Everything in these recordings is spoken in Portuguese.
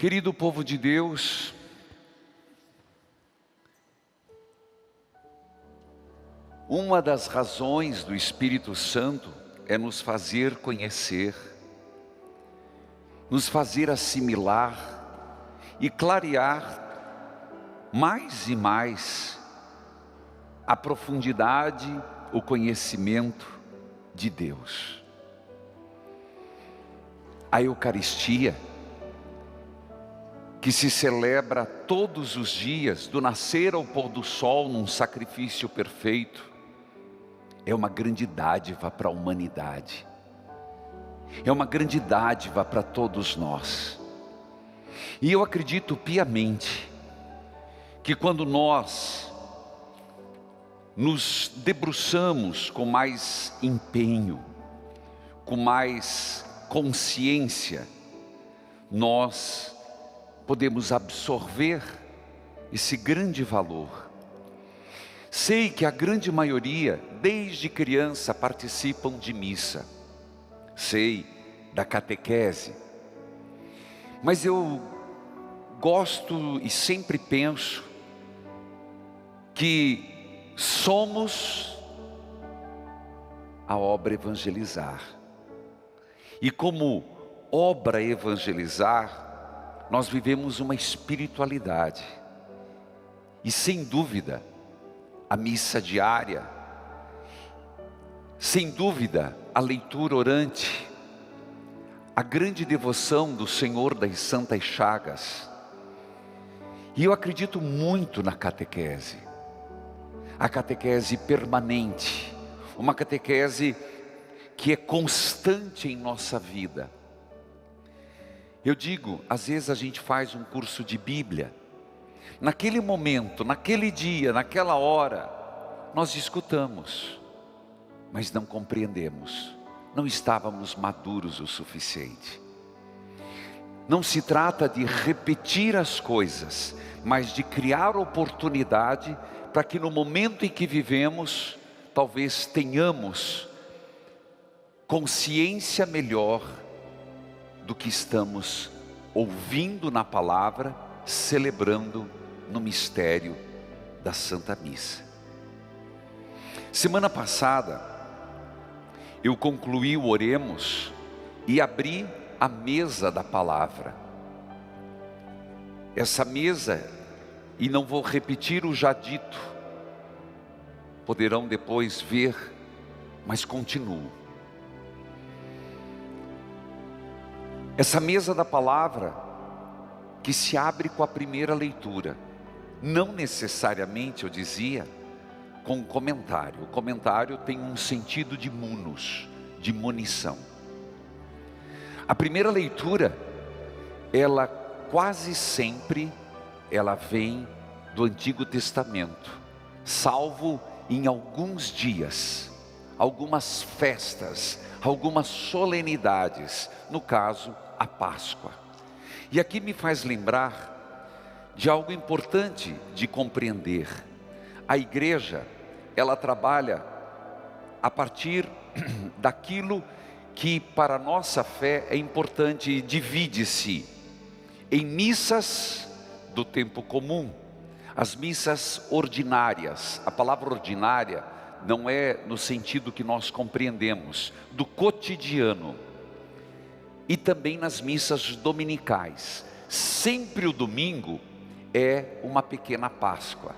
Querido povo de Deus, uma das razões do Espírito Santo é nos fazer conhecer, nos fazer assimilar e clarear mais e mais a profundidade, o conhecimento de Deus. A Eucaristia, que se celebra todos os dias, do nascer ao pôr do sol, num sacrifício perfeito, é uma grande dádiva para a humanidade. É uma grande dádiva para todos nós. E eu acredito piamente que quando nós nos debruçamos com mais empenho, com mais consciência, nós podemos absorver esse grande valor. Sei que a grande maioria, desde criança, participam de missa. Sei da catequese. Mas eu gosto e sempre penso que somos a obra evangelizar. E como obra evangelizar, nós vivemos uma espiritualidade. E sem dúvida, a missa diária, sem dúvida, a leitura orante, a grande devoção do Senhor das Santas Chagas. E eu acredito muito na catequese. A catequese permanente, uma catequese que é constante em nossa vida. Eu digo, às vezes a gente faz um curso de Bíblia, naquele momento, naquele dia, naquela hora, nós escutamos, mas não compreendemos, não estávamos maduros o suficiente. Não se trata de repetir as coisas, mas de criar oportunidade para que no momento em que vivemos, talvez tenhamos consciência melhor do que estamos ouvindo na palavra, celebrando no mistério da Santa Missa. Semana passada, eu concluí o Oremos e abri a mesa da palavra. Essa mesa, e não vou repetir o já dito, poderão depois ver, mas continuo. Essa mesa da palavra, que se abre com a primeira leitura, não necessariamente, eu dizia, com um comentário. O comentário tem um sentido de munus, de munição. A primeira leitura, ela quase sempre, ela vem do Antigo Testamento, salvo em alguns dias, algumas festas, algumas solenidades, no caso, a Páscoa. E aqui me faz lembrar de algo importante de compreender. A igreja, ela trabalha a partir daquilo que para a nossa fé é importante e divide-se em missas do tempo comum, as missas ordinárias. A palavra ordinária não é no sentido que nós compreendemos, do cotidiano. E também nas missas dominicais. Sempre o domingo é uma pequena Páscoa.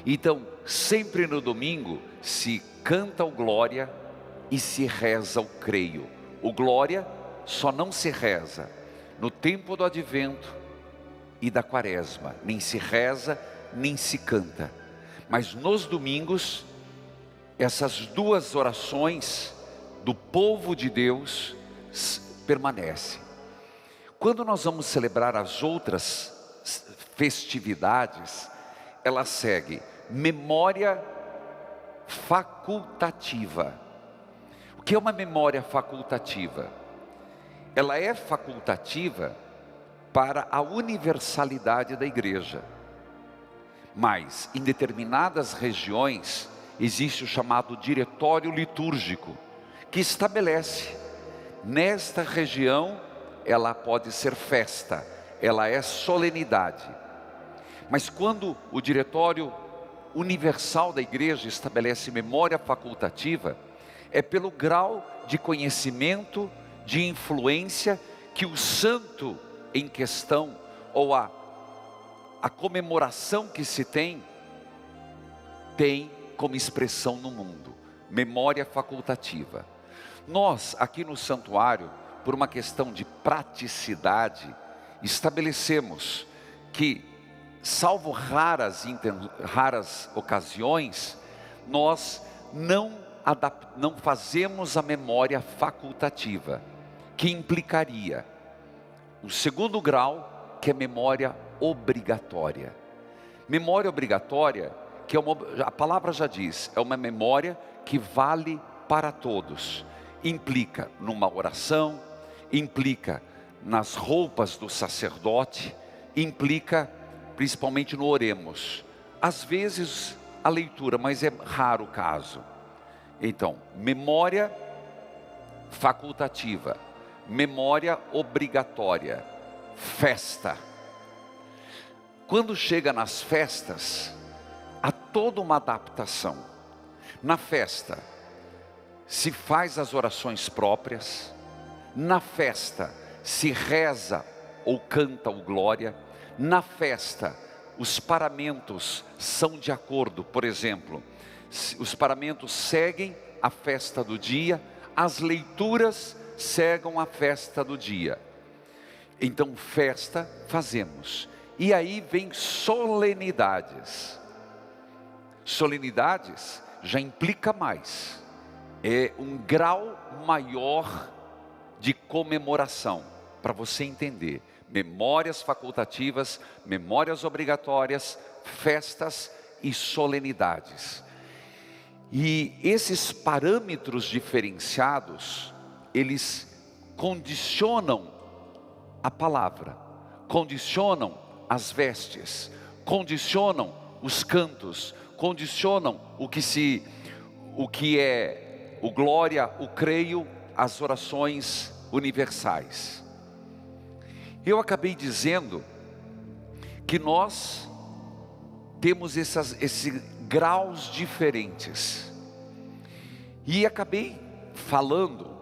Então, sempre no domingo se canta o Glória e se reza o Creio. O Glória só não se reza no tempo do Advento e da Quaresma. Nem se reza, nem se canta. Mas nos domingos, essas duas orações do povo de Deus permanecem. Quando nós vamos celebrar as outras festividades, ela segue memória facultativa. O que é uma memória facultativa? Ela é facultativa para a universalidade da igreja. Mas em determinadas regiões existe o chamado diretório litúrgico, que estabelece, nesta região ela pode ser festa, ela é solenidade. Mas quando o Diretório Universal da Igreja estabelece memória facultativa, é pelo grau de conhecimento, de influência que o santo em questão, ou a comemoração que se tem como expressão no mundo. Memória facultativa. Nós, aqui no santuário, por uma questão de praticidade, estabelecemos que, salvo raras ocasiões, nós não fazemos a memória facultativa, que implicaria o segundo grau, que é memória obrigatória. Memória obrigatória, que a palavra já diz, é uma memória que vale para todos. Implica numa oração, implica nas roupas do sacerdote, implica principalmente no oremos. Às vezes a leitura, mas é raro o caso. Então, memória facultativa, memória obrigatória, festa. Quando chega nas festas, há toda uma adaptação. Na festa, se faz as orações próprias, na festa, se reza ou canta o glória, na festa, os paramentos são de acordo, por exemplo, os paramentos seguem a festa do dia, as leituras seguem a festa do dia. Então, festa fazemos. E aí vem solenidades. Solenidades já implica mais. É um grau maior de comemoração, para você entender. Memórias facultativas, memórias obrigatórias, festas e solenidades. E esses parâmetros diferenciados, eles condicionam a palavra, condicionam as vestes, condicionam os cantos, condicionam o que é o glória, o creio, as orações universais. Eu acabei dizendo que nós temos esses graus diferentes. E acabei falando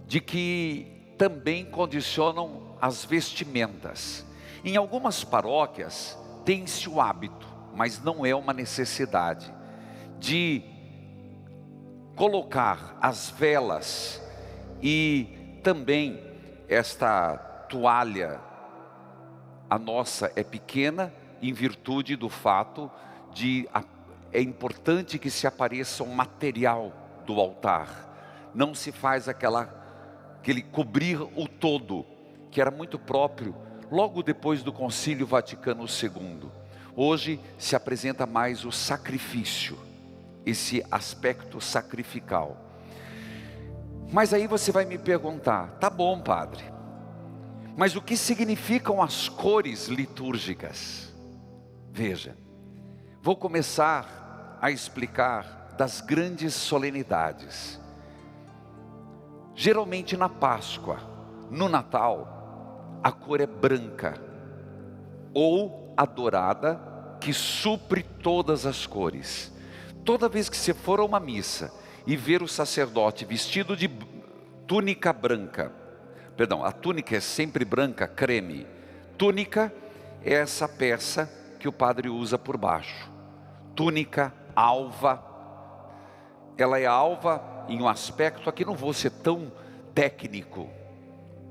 de que também condicionam as vestimentas. Em algumas paróquias tem-se o hábito, mas não é uma necessidade, de colocar as velas e também esta toalha. A nossa é pequena em virtude do fato de é importante que se apareça um material do altar. Não se faz aquele cobrir o todo, que era muito próprio logo depois do Concílio Vaticano II. Hoje se apresenta mais o sacrifício, esse aspecto sacrificial. Mas aí você vai me perguntar, tá bom, padre, mas o que significam as cores litúrgicas? Veja, vou começar a explicar das grandes solenidades. Geralmente na Páscoa, no Natal, a cor é branca, ou a dourada, que supre todas as cores. Toda vez que você for a uma missa e ver o sacerdote vestido de túnica branca, perdão, a túnica é sempre branca, creme. Túnica é essa peça que o padre usa por baixo. Túnica, alva. Ela é alva em um aspecto, aqui não vou ser tão técnico.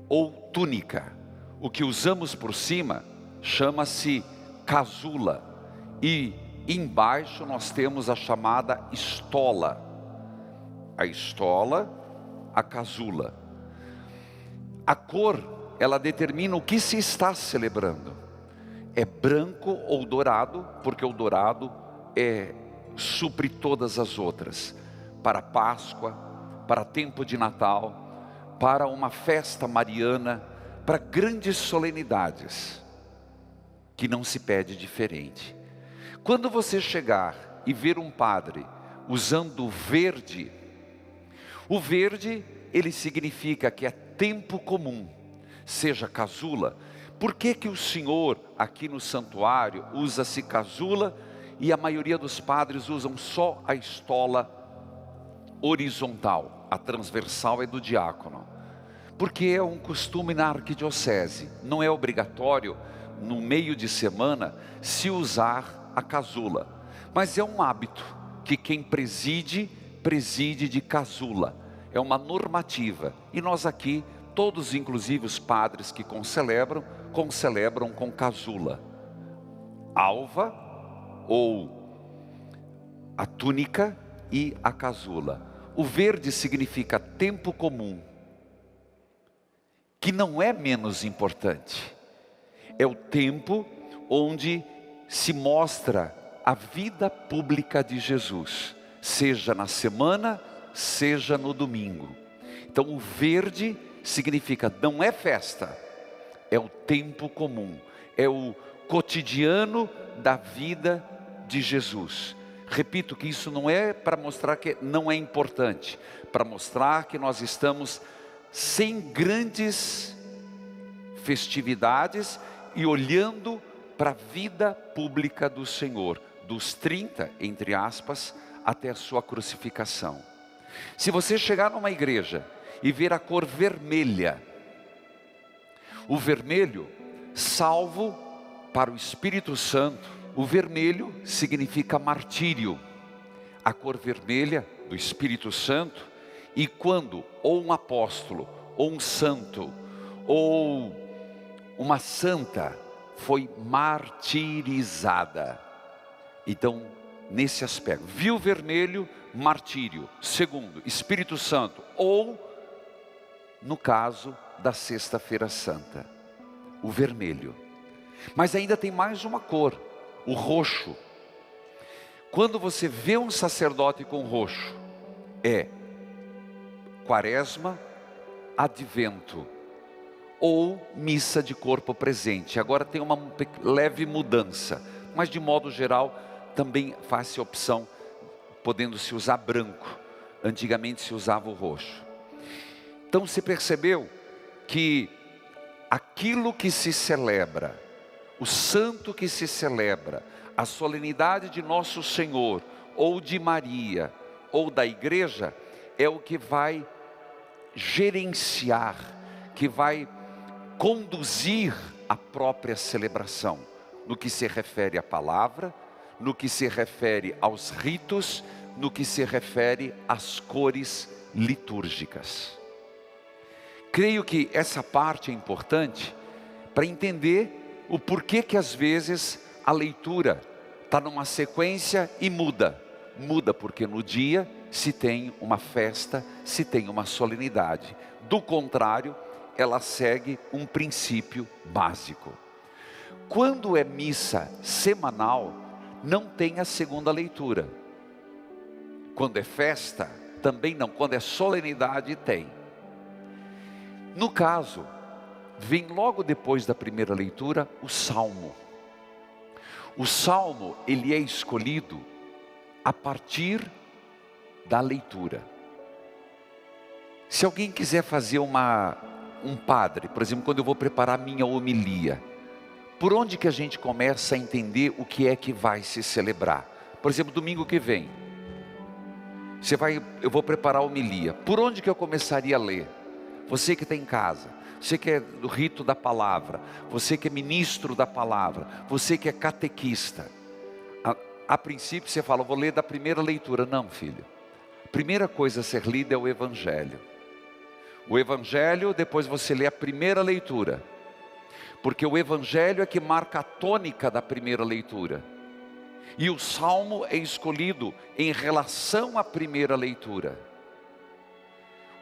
Ou túnica. O que usamos por cima chama-se casula. E embaixo nós temos a chamada estola. A estola, a casula. A cor, ela determina o que se está celebrando. É branco ou dourado, porque o dourado supre todas as outras. Para Páscoa, para tempo de Natal, para uma festa mariana, para grandes solenidades, que não se pede diferente. Quando você chegar e ver um padre usando verde, o verde, ele significa que é tempo comum, seja casula, Por que que o Senhor, aqui no santuário, usa-se casula e a maioria dos padres usam só a estola horizontal? A transversal é do diácono. Porque é um costume na arquidiocese. Não é obrigatório, no meio de semana, se usar a casula. Mas é um hábito que quem preside de casula. É uma normativa. E nós aqui, todos inclusive os padres que concelebram com casula. Alva ou a túnica e a casula. O verde significa tempo comum, que não é menos importante. É o tempo onde se mostra a vida pública de Jesus, seja na semana, seja no domingo. Então o verde significa, não é festa, é o tempo comum, é o cotidiano da vida de Jesus. Repito que isso não é para mostrar que não é importante, para mostrar que nós estamos sem grandes festividades e olhando para a vida pública do Senhor, dos 30, entre aspas, até a sua crucificação. Se você chegar numa igreja e ver a cor vermelha, o vermelho, salvo para o Espírito Santo, o vermelho significa martírio, a cor vermelha do Espírito Santo. E quando ou um apóstolo, ou um santo, ou uma santa foi martirizada, então nesse aspecto, viu vermelho, martírio. Segundo, Espírito Santo, ou no caso da Sexta-feira Santa, o vermelho. Mas ainda tem mais uma cor, o roxo. Quando você vê um sacerdote com roxo, é Quaresma, Advento ou missa de corpo presente. Agora tem uma leve mudança, mas de modo geral também faz-se opção, podendo se usar branco. Antigamente se usava o roxo. Então você percebeu que aquilo que se celebra, o santo que se celebra, a solenidade de Nosso Senhor, ou de Maria, ou da igreja, é o que vai gerenciar, que vai conduzir a própria celebração, no que se refere à palavra, no que se refere aos ritos, no que se refere às cores litúrgicas. Creio que essa parte é importante para entender o porquê que às vezes a leitura está numa sequência e muda. Muda porque no dia se tem uma festa, se tem uma solenidade. Do contrário, ela segue um princípio básico. Quando é missa semanal, não tem a segunda leitura. Quando é festa, também não. Quando é solenidade, tem. No caso, vem logo depois da primeira leitura o Salmo. O Salmo, ele é escolhido a partir da leitura. Se alguém quiser fazer um padre, por exemplo, quando eu vou preparar minha homilia, por onde que a gente começa a entender o que é que vai se celebrar? Por exemplo, domingo que vem, eu vou preparar a homilia. Por onde que eu começaria a ler? Você que está em casa, você que é do rito da palavra, você que é ministro da palavra, você que é catequista. A princípio você fala, vou ler da primeira leitura. Não, filho. A primeira coisa a ser lida é o Evangelho. O Evangelho, depois você lê a primeira leitura. Porque o Evangelho é que marca a tônica da primeira leitura. E o Salmo é escolhido em relação à primeira leitura.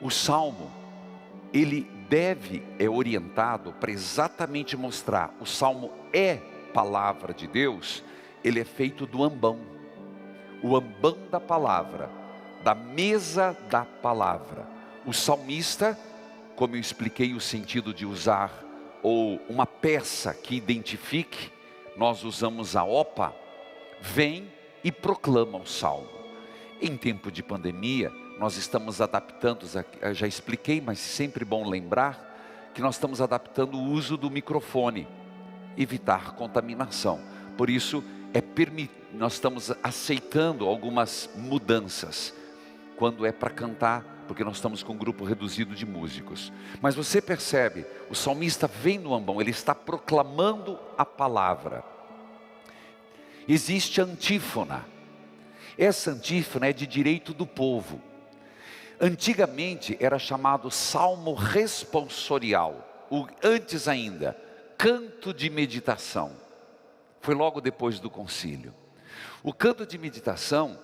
O Salmo, ele é orientado para exatamente mostrar, o Salmo é palavra de Deus, ele é feito do ambão. O ambão da palavra, da mesa da palavra. O salmista, como eu expliquei o sentido de usar, ou uma peça que identifique, nós usamos a OPA, vem e proclama o salmo. Em tempo de pandemia, nós estamos adaptando, já expliquei, mas sempre bom lembrar, que nós estamos adaptando o uso do microfone, evitar contaminação. Por isso, nós estamos aceitando algumas mudanças, quando é para cantar, porque nós estamos com um grupo reduzido de músicos. Mas você percebe, o salmista vem no ambão, ele está proclamando a palavra. Existe a antífona. Essa antífona é de direito do povo. Antigamente era chamado salmo responsorial, antes ainda, canto de meditação. Foi logo depois do concílio. O canto de meditação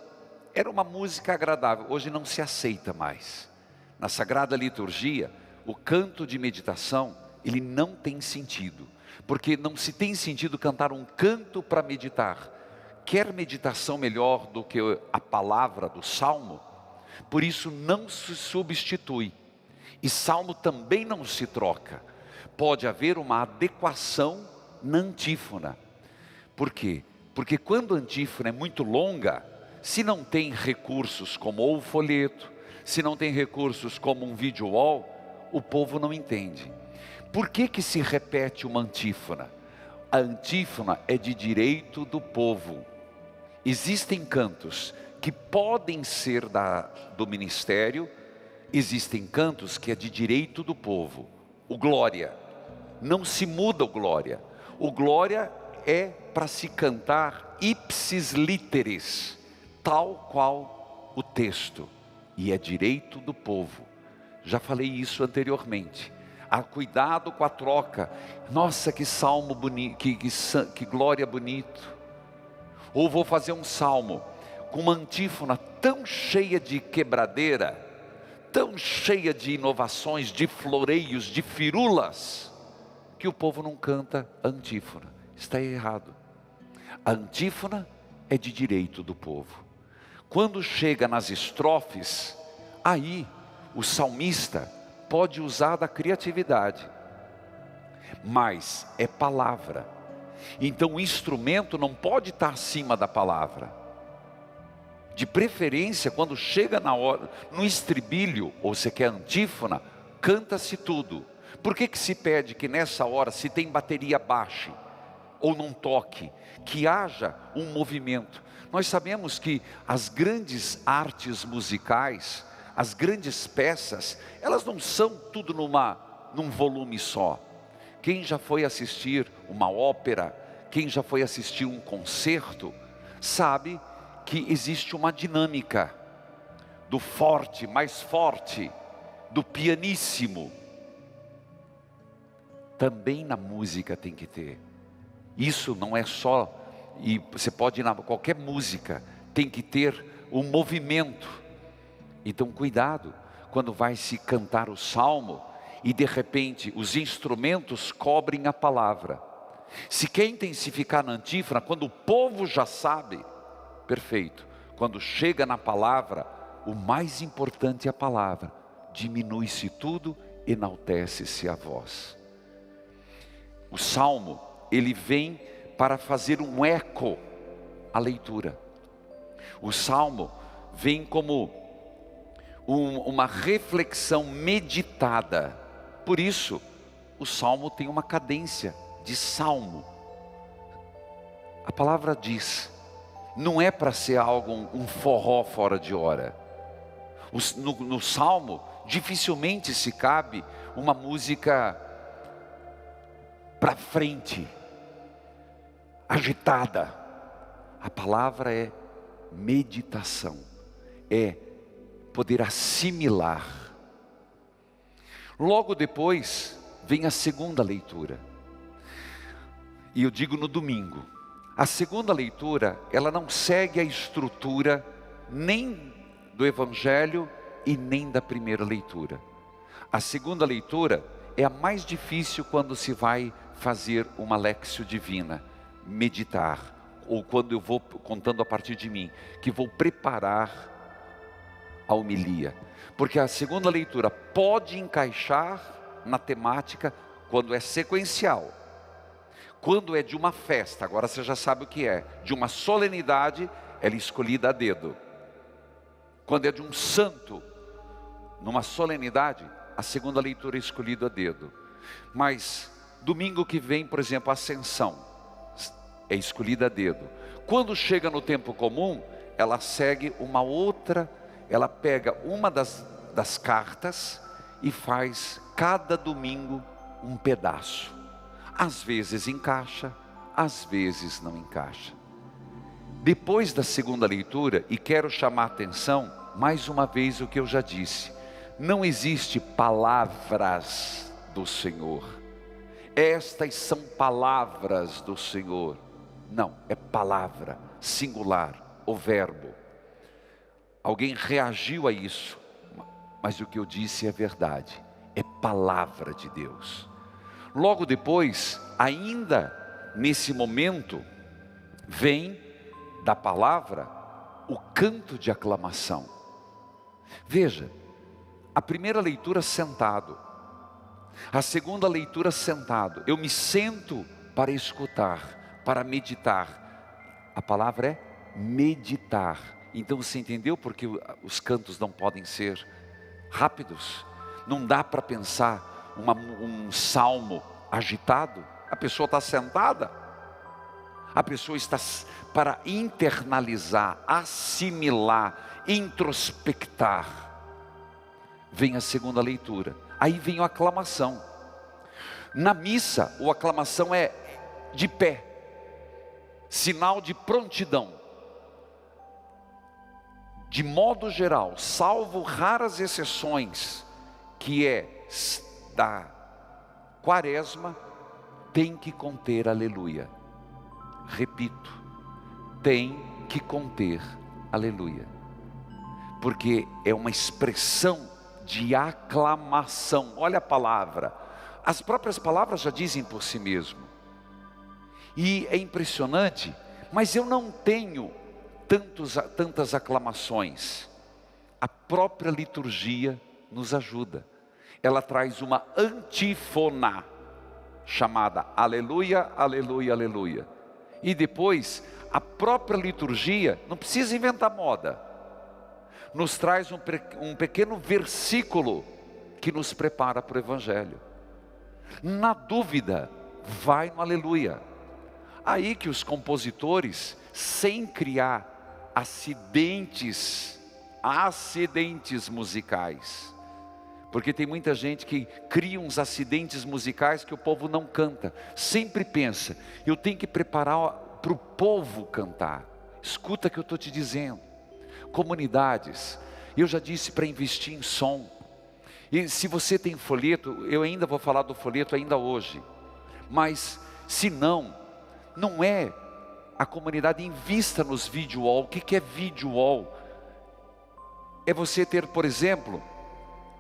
era uma música agradável, hoje não se aceita mais. Na Sagrada Liturgia, o canto de meditação, ele não tem sentido, porque não se tem sentido cantar um canto para meditar. Quer meditação melhor do que a palavra do salmo? Por isso não se substitui, e salmo também não se troca. Pode haver uma adequação na antífona. Por quê? Porque quando a antífona é muito longa, se não tem recursos como o folheto, se não tem recursos como um video wall, o povo não entende. Por que se repete uma antífona? A antífona é de direito do povo. Existem cantos que podem ser do ministério, existem cantos que é de direito do povo. O glória, não se muda o glória. O glória é para se cantar ipsis literis, tal qual o texto, e é direito do povo. Já falei isso anteriormente. Cuidado com a troca. Nossa, que salmo bonito, que glória bonito. Ou vou fazer um salmo com uma antífona tão cheia de quebradeira, tão cheia de inovações, de floreios, de firulas, que o povo não canta a antífona. Está errado. A antífona é de direito do povo. Quando chega nas estrofes, aí o salmista pode usar da criatividade, mas é palavra. Então o instrumento não pode estar acima da palavra. De preferência, quando chega na hora, no estribilho, ou você quer antífona, canta-se tudo. Por que se pede que nessa hora, se tem bateria, baixe, ou não toque, que haja um movimento? Nós sabemos que as grandes artes musicais, as grandes peças, elas não são tudo num volume só. Quem já foi assistir uma ópera, quem já foi assistir um concerto, sabe que existe uma dinâmica do forte, mais forte, do pianíssimo. Também na música tem que ter. Isso não é só, e você pode ir na qualquer música, tem que ter um movimento. Então cuidado, quando vai se cantar o salmo, e de repente os instrumentos cobrem a palavra. Se quer intensificar na antífona, quando o povo já sabe, perfeito. Quando chega na palavra, o mais importante é a palavra. Diminui-se tudo, enaltece-se a voz. O salmo, ele vem para fazer um eco à leitura. O salmo vem como uma reflexão meditada. Por isso, o salmo tem uma cadência de salmo. A palavra diz, não é para ser algo, um forró fora de hora. No salmo, dificilmente se cabe uma música para frente, agitada. A palavra é meditação, é poder assimilar. Logo depois vem a segunda leitura, e eu digo no domingo. A segunda leitura, ela não segue a estrutura nem do Evangelho e nem da primeira leitura. A segunda leitura é a mais difícil quando se vai fazer uma Léxio Divina, meditar, ou quando eu vou contando a partir de mim, que vou preparar a homilia. Porque a segunda leitura pode encaixar na temática quando é sequencial. Quando é de uma festa, agora você já sabe o que é, de uma solenidade, ela é escolhida a dedo. Quando é de um santo, numa solenidade, a segunda leitura é escolhida a dedo. Mas domingo que vem, por exemplo, a Ascensão é escolhida a dedo. Quando chega no tempo comum, ela segue uma outra, ela pega uma das cartas e faz cada domingo um pedaço. Às vezes encaixa, às vezes não encaixa. Depois da segunda leitura, e quero chamar a atenção, mais uma vez o que eu já disse, não existe palavras do Senhor. Estas são palavras do Senhor. Não, é palavra, singular, o verbo. Alguém reagiu a isso, mas o que eu disse é verdade, é palavra de Deus. Logo depois, ainda nesse momento, vem da palavra o canto de aclamação. Veja, a primeira leitura sentado, a segunda leitura sentado, eu me sento para escutar, para meditar. A palavra é meditar. Então você entendeu porque os cantos não podem ser rápidos? Não dá para pensar um salmo agitado. A pessoa está sentada, a pessoa está para internalizar, assimilar, introspectar. Vem a segunda leitura, aí vem a aclamação. Na missa, a aclamação é de pé, sinal de prontidão. De modo geral, salvo raras exceções, que é da quaresma, tem que conter aleluia. Repito, tem que conter aleluia, porque é uma expressão de aclamação. Olha a palavra, as próprias palavras já dizem por si mesmo, e é impressionante, mas eu não tenho tantas aclamações. A própria liturgia nos ajuda, ela traz uma antífona, chamada aleluia, aleluia, aleluia. E depois, a própria liturgia, não precisa inventar moda, nos traz um pequeno versículo que nos prepara para o Evangelho. Na dúvida, vai no aleluia. Aí que os compositores, sem criar acidentes musicais, porque tem muita gente que cria uns acidentes musicais que o povo não canta, sempre pensa, eu tenho que preparar para o povo cantar. Escuta o que eu estou te dizendo. Comunidades, eu já disse para investir em som, e se você tem folheto, eu ainda vou falar do folheto ainda hoje, mas se não é a comunidade, invista nos video wall. O que é video wall? É você ter, por exemplo,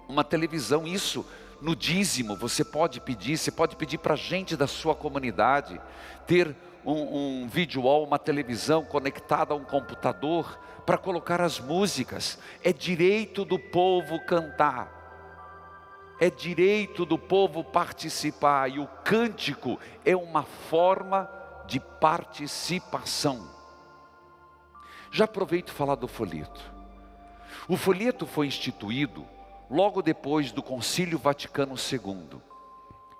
uma televisão. Isso no dízimo você pode pedir para a gente da sua comunidade, ter um video wall, uma televisão conectada a um computador, para colocar as músicas. É direito do povo cantar, é direito do povo participar, e o cântico é uma forma de participação. Já aproveito falar do folheto. O folheto foi instituído logo depois do Concílio Vaticano II.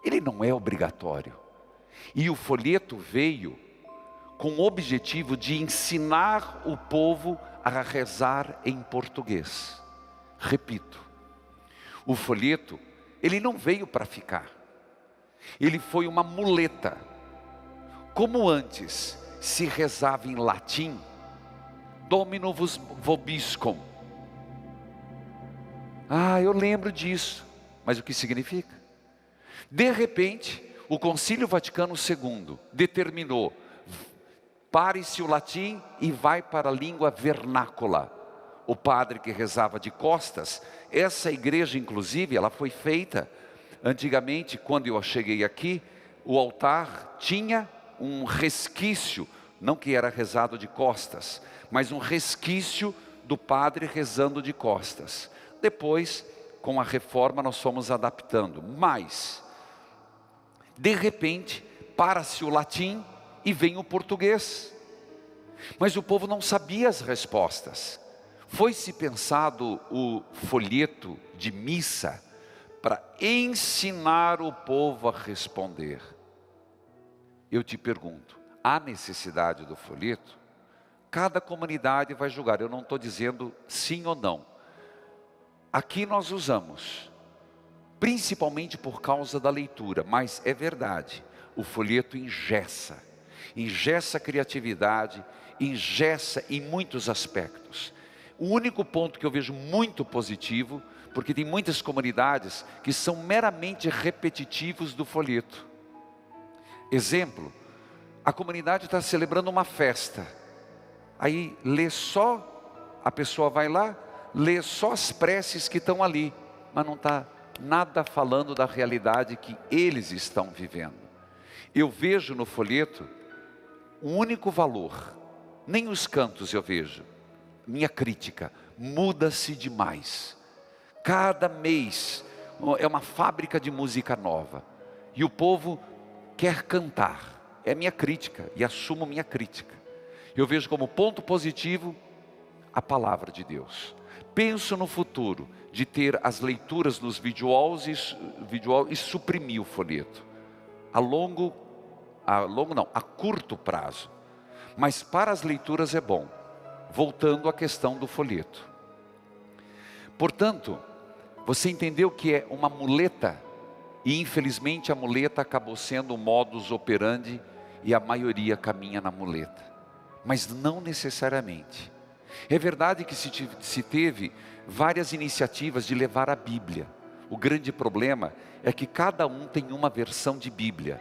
Ele não é obrigatório. E o folheto veio com o objetivo de ensinar o povo a rezar em português. Repito, o folheto, ele não veio para ficar. Ele foi uma muleta. Como antes se rezava em latim, Domino vobiscum. Eu lembro disso, mas o que significa? De repente, o Concílio Vaticano II determinou, pare-se o latim e vai para a língua vernácula. O padre que rezava de costas, essa igreja inclusive, ela foi feita, antigamente quando eu cheguei aqui, o altar tinha um resquício, não que era rezado de costas, mas um resquício do padre rezando de costas. Depois, com a reforma, nós fomos adaptando, mas, de repente, para-se o latim e vem o português, mas o povo não sabia as respostas. Foi-se pensado o folheto de missa para ensinar o povo a responder. Eu te pergunto, há necessidade do folheto? Cada comunidade vai julgar, eu não estou dizendo sim ou não. Aqui nós usamos, principalmente por causa da leitura, mas é verdade, o folheto engessa a criatividade, engessa em muitos aspectos. O único ponto que eu vejo muito positivo, porque tem muitas comunidades que são meramente repetitivos do folheto. Exemplo, a comunidade está celebrando uma festa, aí lê só, a pessoa vai lá, lê só as preces que estão ali, mas não está nada falando da realidade que eles estão vivendo. Eu vejo no folheto um único valor, nem os cantos eu vejo. Minha crítica, muda-se demais. Cada mês é uma fábrica de música nova, e o povo quer cantar. É minha crítica, e assumo minha crítica. Eu vejo como ponto positivo a palavra de Deus. Penso no futuro de ter as leituras nos videoaulas e suprimir o folheto. A curto prazo. Mas para as leituras é bom. Voltando à questão do folheto. Portanto, você entendeu que é uma muleta, e infelizmente a muleta acabou sendo o modus operandi, e a maioria caminha na muleta. Mas não necessariamente. É verdade que se teve várias iniciativas de levar a Bíblia. O grande problema é que cada um tem uma versão de Bíblia.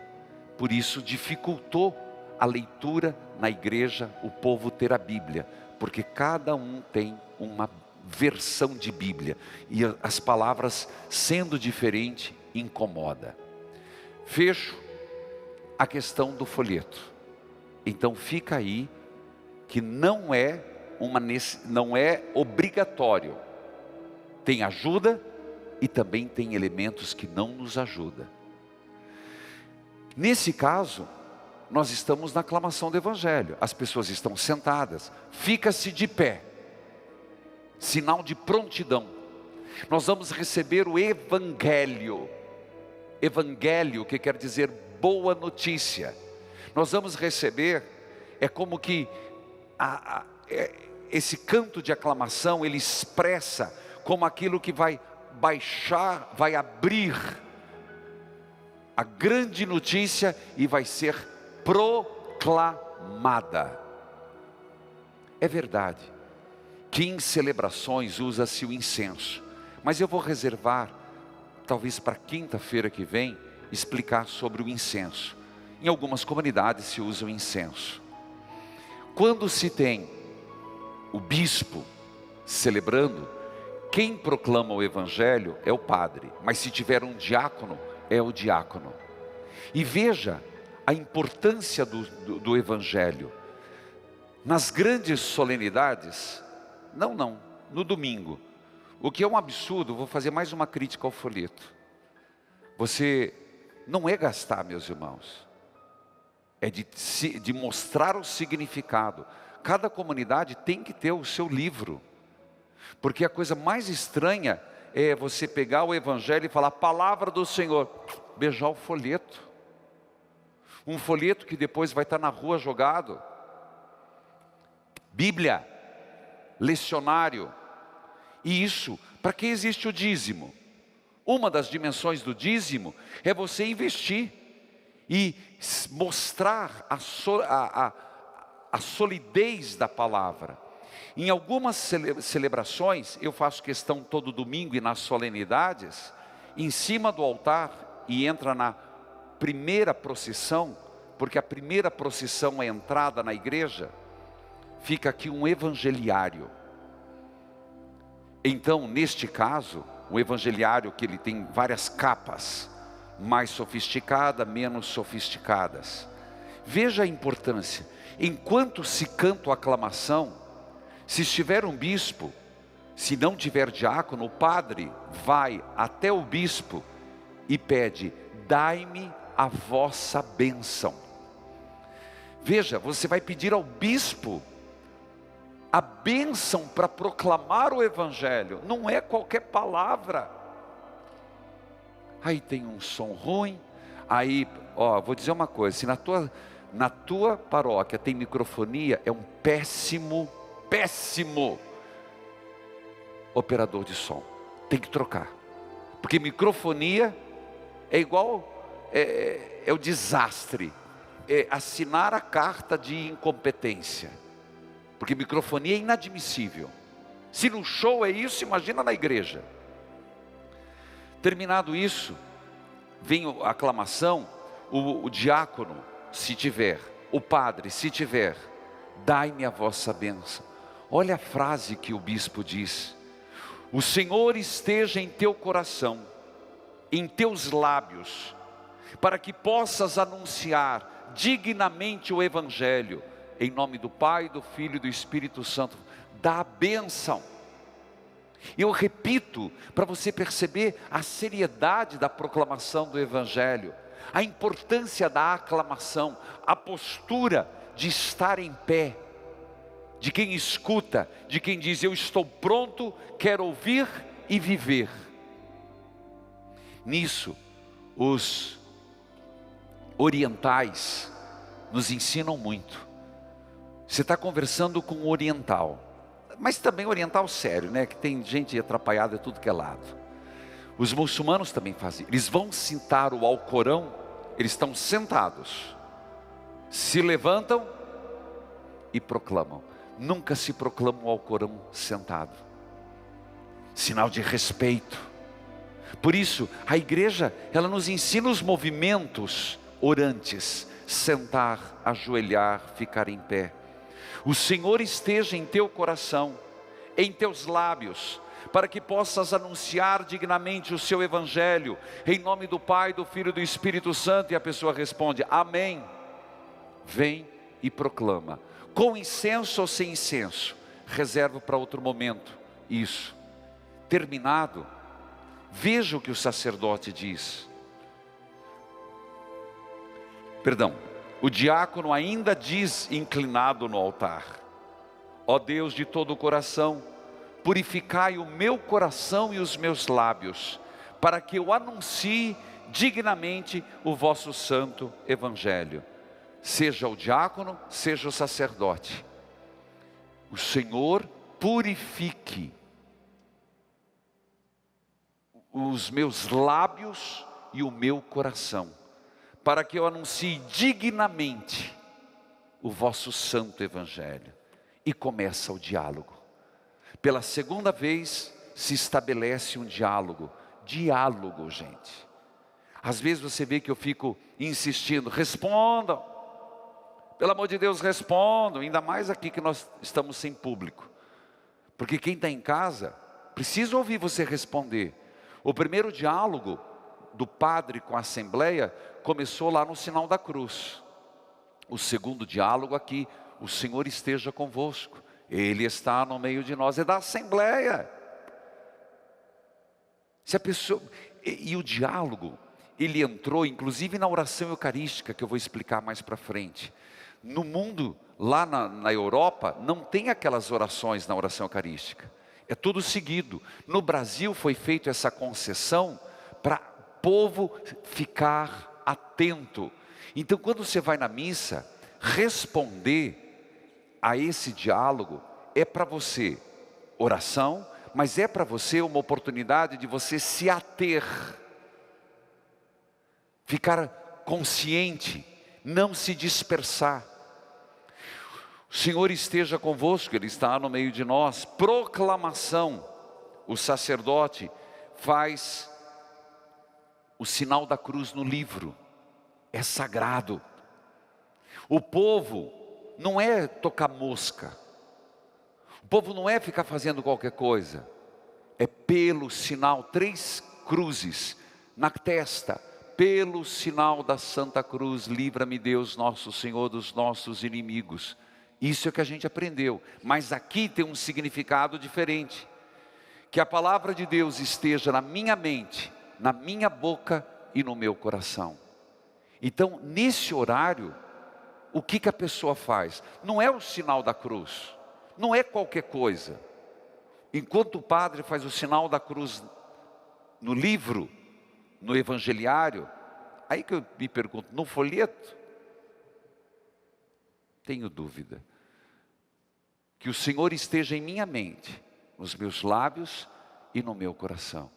Por isso dificultou a leitura na igreja, o povo ter a Bíblia. Porque cada um tem uma versão de Bíblia. E as palavras sendo diferentes incomoda. Fecho a questão do folheto. Então fica aí que não é obrigatório. Tem ajuda e também tem elementos que não nos ajudam. Nesse caso, nós estamos na aclamação do Evangelho. As pessoas estão sentadas, fica-se de pé. Sinal de prontidão. Nós vamos receber o Evangelho. Evangelho, que quer dizer boa notícia. Nós vamos receber, é como que esse canto de aclamação, ele expressa como aquilo que vai baixar, vai abrir a grande notícia e vai ser proclamada. É verdade que em celebrações usa-se o incenso, mas eu vou reservar, talvez para quinta-feira que vem, explicar sobre o incenso. Em algumas comunidades se usa o incenso. Quando se tem o bispo celebrando, quem proclama o Evangelho é o padre, mas se tiver um diácono, é o diácono. E veja a importância do Evangelho. Nas grandes solenidades, no domingo, o que é um absurdo, vou fazer mais uma crítica ao folheto. Você não é gastar, meus irmãos, é de mostrar o significado. Cada comunidade tem que ter o seu livro, porque a coisa mais estranha é você pegar o Evangelho e falar, palavra do Senhor, beijar o folheto. Um folheto que depois vai estar na rua jogado. Bíblia, lecionário. E isso, para que existe o dízimo? Uma das dimensões do dízimo é você investir e mostrar a solidez da palavra. Em algumas celebrações, eu faço questão todo domingo e nas solenidades, em cima do altar, e entra na primeira procissão, porque a primeira procissão é a entrada na igreja, fica aqui um evangeliário. Então, neste caso, o evangeliário que ele tem várias capas, mais sofisticadas, menos sofisticadas. Veja a importância. Enquanto se canta a aclamação, se estiver um bispo, se não tiver diácono, o padre vai até o bispo e pede, dai-me a vossa bênção. Veja, você vai pedir ao bispo a bênção para proclamar o Evangelho. Não é qualquer palavra. aí tem um som ruim, aí, ó, vou dizer uma coisa, se na tua paróquia tem microfonia, é um péssimo operador de som, tem que trocar, porque microfonia é igual, é o desastre, é assinar a carta de incompetência, porque microfonia é inadmissível. Se no show é isso, imagina na igreja. Terminado isso, vem a aclamação, o diácono, se tiver, o padre, se tiver, dai-me a vossa bênção. Olha a frase que o bispo diz: o Senhor esteja em teu coração, em teus lábios, para que possas anunciar dignamente o Evangelho, em nome do Pai, do Filho e do Espírito Santo. Dá a bênção. Eu repito, para você perceber a seriedade da proclamação do Evangelho, a importância da aclamação, a postura de estar em pé, de quem escuta, de quem diz: eu estou pronto, quero ouvir e viver. Nisso, os orientais nos ensinam muito. Você está conversando com um oriental, mas também oriental sério, né? Que tem gente atrapalhada de tudo que é lado. Os muçulmanos também fazem. Eles vão citar o Alcorão, eles estão sentados, se levantam e proclamam. Nunca se proclama o Alcorão sentado. Sinal de respeito. Por isso, a igreja, ela nos ensina os movimentos orantes: sentar, ajoelhar, ficar em pé. O Senhor esteja em teu coração, em teus lábios, para que possas anunciar dignamente o seu Evangelho, em nome do Pai, do Filho e do Espírito Santo. E a pessoa responde: amém. Vem e proclama, com incenso ou sem incenso, reserva para outro momento. Isso, terminado, veja o que o sacerdote diz. O diácono ainda diz, inclinado no altar: ó Deus de todo o coração, purificai o meu coração e os meus lábios, para que eu anuncie dignamente o vosso santo Evangelho. Seja o diácono, seja o sacerdote, o Senhor purifique os meus lábios e o meu coração, para que eu anuncie dignamente o vosso santo Evangelho. E começa o diálogo. Pela segunda vez se estabelece um diálogo. Diálogo, gente. Às vezes você vê que eu fico insistindo: respondam, pelo amor de Deus, respondam. Ainda mais aqui que nós estamos sem público, porque quem está em casa precisa ouvir você responder. O primeiro diálogo do padre com a assembleia começou lá no sinal da cruz. O segundo diálogo aqui: o Senhor esteja convosco, Ele está no meio de nós. É da assembleia. Se a pessoa... E o diálogo, ele entrou inclusive na oração eucarística, que eu vou explicar mais para frente. No mundo, lá na Europa, não tem aquelas orações na oração eucarística, é tudo seguido. No Brasil foi feita essa concessão para o povo ficar atento. Então, quando você vai na missa, responder a esse diálogo é para você oração, mas é para você uma oportunidade de você se ater, ficar consciente, não se dispersar. O Senhor esteja convosco, Ele está no meio de nós. Proclamação: o sacerdote faz o sinal da cruz no livro, é sagrado. O povo não é tocar mosca, o povo não é ficar fazendo qualquer coisa, é pelo sinal, 3 cruzes na testa, pelo sinal da Santa Cruz, livra-me Deus nosso Senhor dos nossos inimigos. Isso é que a gente aprendeu, mas aqui tem um significado diferente. Que a palavra de Deus esteja na minha mente, na minha boca e no meu coração. Então, nesse horário, o que a pessoa faz? Não é o sinal da cruz, não é qualquer coisa. Enquanto o padre faz o sinal da cruz no livro, no evangeliário. Aí que eu me pergunto, no folheto? Tenho dúvida. Que o Senhor esteja em minha mente, nos meus lábios e no meu coração.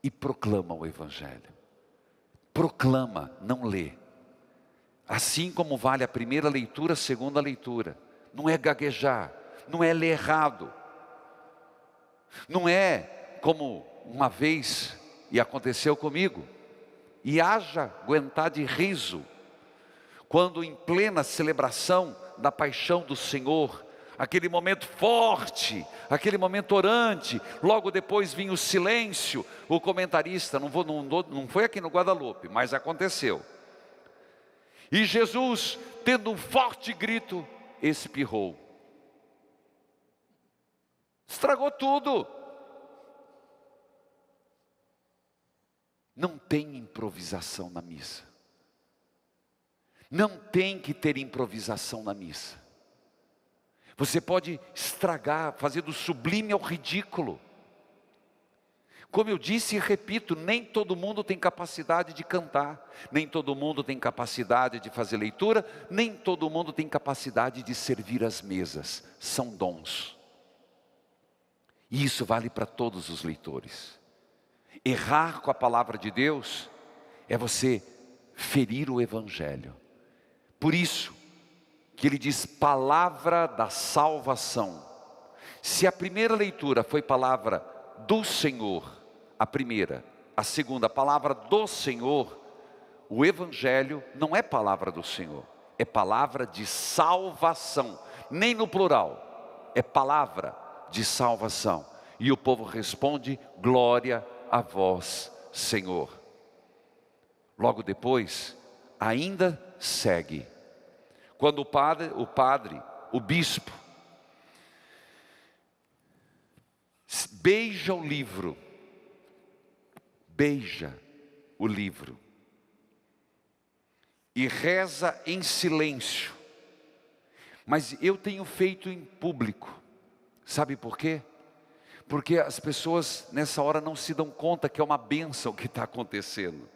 E proclama o Evangelho. Proclama, não lê. Assim como vale a primeira leitura, a segunda leitura. Não é gaguejar, não é ler errado. Não é como uma vez, e aconteceu comigo, e haja aguentar de riso, quando em plena celebração da paixão do Senhor, aquele momento forte, aquele momento orante, logo depois vinha o silêncio, o comentarista, não foi aqui no Guadalupe, mas aconteceu. E Jesus, tendo um forte grito, espirrou. Estragou tudo. Não tem improvisação na missa. Não tem que ter improvisação na missa. Você pode estragar, fazer do sublime ao ridículo. Como eu disse e repito, nem todo mundo tem capacidade de cantar, nem todo mundo tem capacidade de fazer leitura, nem todo mundo tem capacidade de servir as mesas. São dons. E isso vale para todos os leitores. Errar com a palavra de Deus é você ferir o Evangelho. Por isso que ele diz palavra da salvação. Se a primeira leitura foi palavra do Senhor, a primeira, a segunda, palavra do Senhor, o Evangelho não é palavra do Senhor, é palavra de salvação, nem no plural, é palavra de salvação. E o povo responde, glória a vós, Senhor. Logo depois, ainda segue. Quando o bispo, beija o livro, e reza em silêncio. Mas eu tenho feito em público. Sabe por quê? Porque as pessoas nessa hora não se dão conta que é uma bênção que está acontecendo.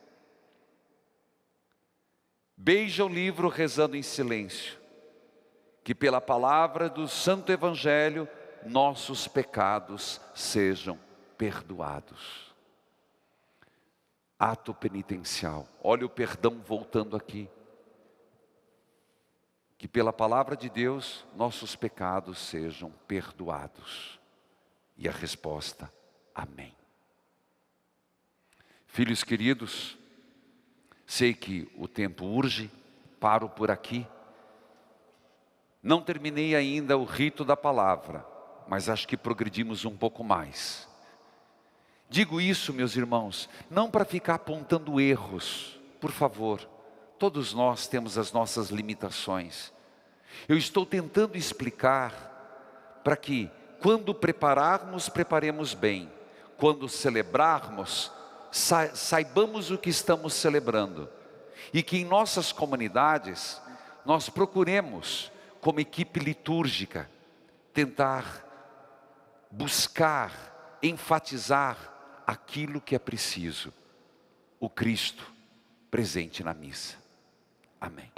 Beija o livro rezando em silêncio, que pela palavra do Santo Evangelho, nossos pecados sejam perdoados. Ato penitencial, olha o perdão voltando aqui. Que pela palavra de Deus, nossos pecados sejam perdoados. E a resposta, amém. Filhos queridos, sei que o tempo urge, paro por aqui. Não terminei ainda o rito da palavra, mas acho que progredimos um pouco mais. Digo isso, meus irmãos, não para ficar apontando erros, por favor. Todos nós temos as nossas limitações. Eu estou tentando explicar para que, quando prepararmos, preparemos bem. Quando celebrarmos, saibamos o que estamos celebrando. E que em nossas comunidades, nós procuremos, como equipe litúrgica, tentar buscar, enfatizar aquilo que é preciso. O Cristo presente na missa. Amém.